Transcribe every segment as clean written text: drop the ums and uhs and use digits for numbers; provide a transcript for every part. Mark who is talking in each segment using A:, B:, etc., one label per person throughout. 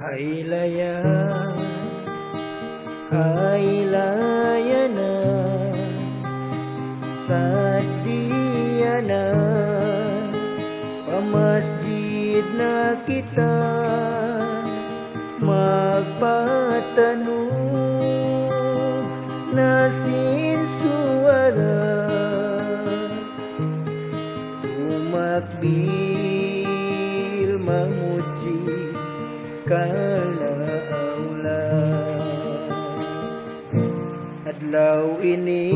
A: Haylaya, haylaya na Sadya na pamasjid na kita magpatanong na sinsuara tumakbil mamuji kalaula adlaw ini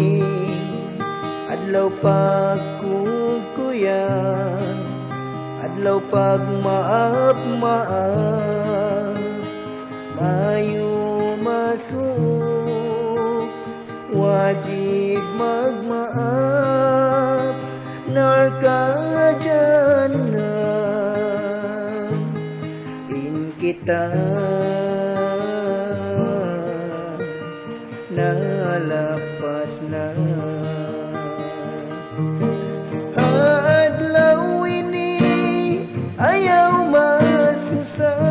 A: adlaw pagkukuyan adlaw pagmaap-maap mayo masuk wajib magmaap narkajannah in kita nalapas na adlaw ini ayaw masusah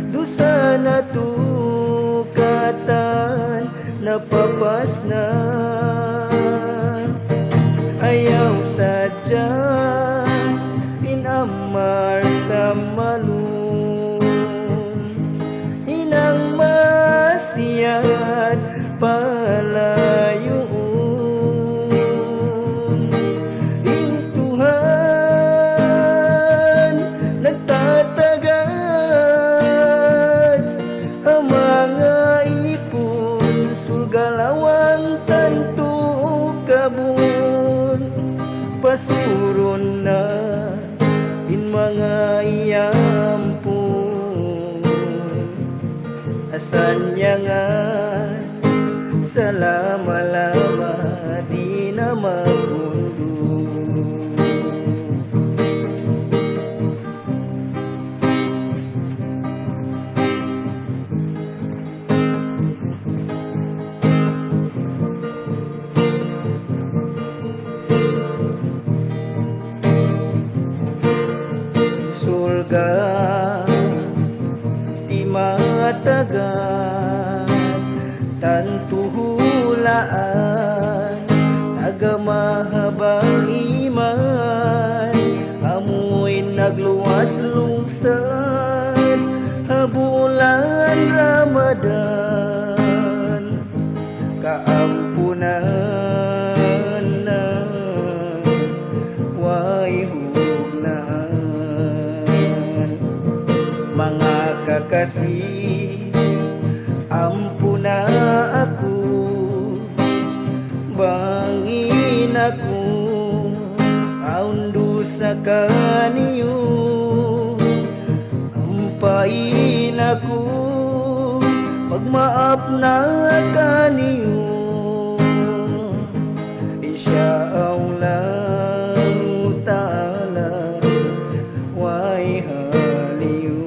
A: dusa na tukatan napapas na ayaw sadya inamar sa malum inang masiyat palayuun ing Tuhan nagtatagad ang mga ipon sulgalawang tanto kabun pasuron na in mga iyampon asan nyangan salama-lama di na magundo surga di matagan tantuhulaan tagamahabang iman amoy nagluwas lungsad habulan Ramadan kaampunan na way hugnan mga kakasih ampuna aku bangin aku aundu sa kaniyo ampain aku pagmaap na kaniyo insyaallah ta'ala way haliyo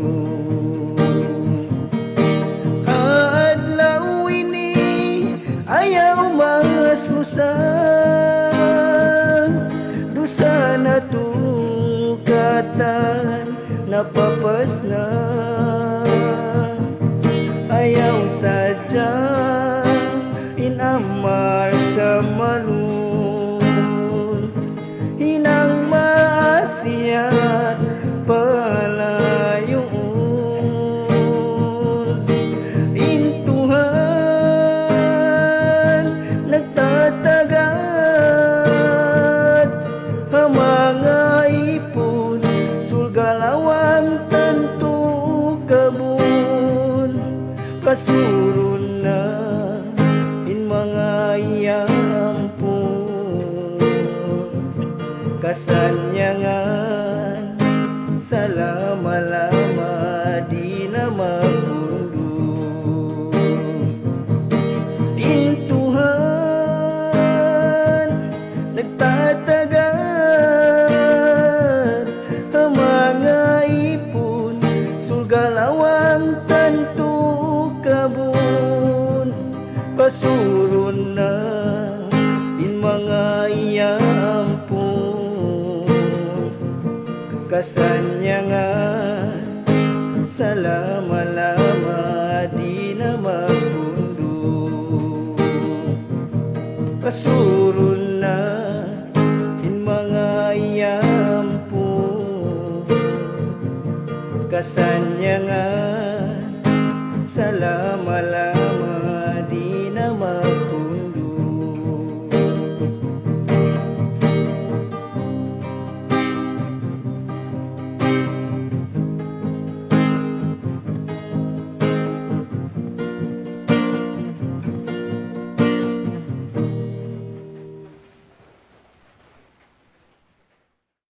A: adlaw ini ayaw masusah dusa na tukatan napapas na ayaw sadya inamar sa malun hinang maasiyat palayuun in Tuhan nagtatagad ang mga ipon sulgalawang tanto kabun kasurun na in mga iyampon kasanyangan salama-lama di na magundo in Tuhan nagtatagad ang mga ipon kasanyangan selama-lama di nama kundu kasuruna in mga iyampu kasanyangan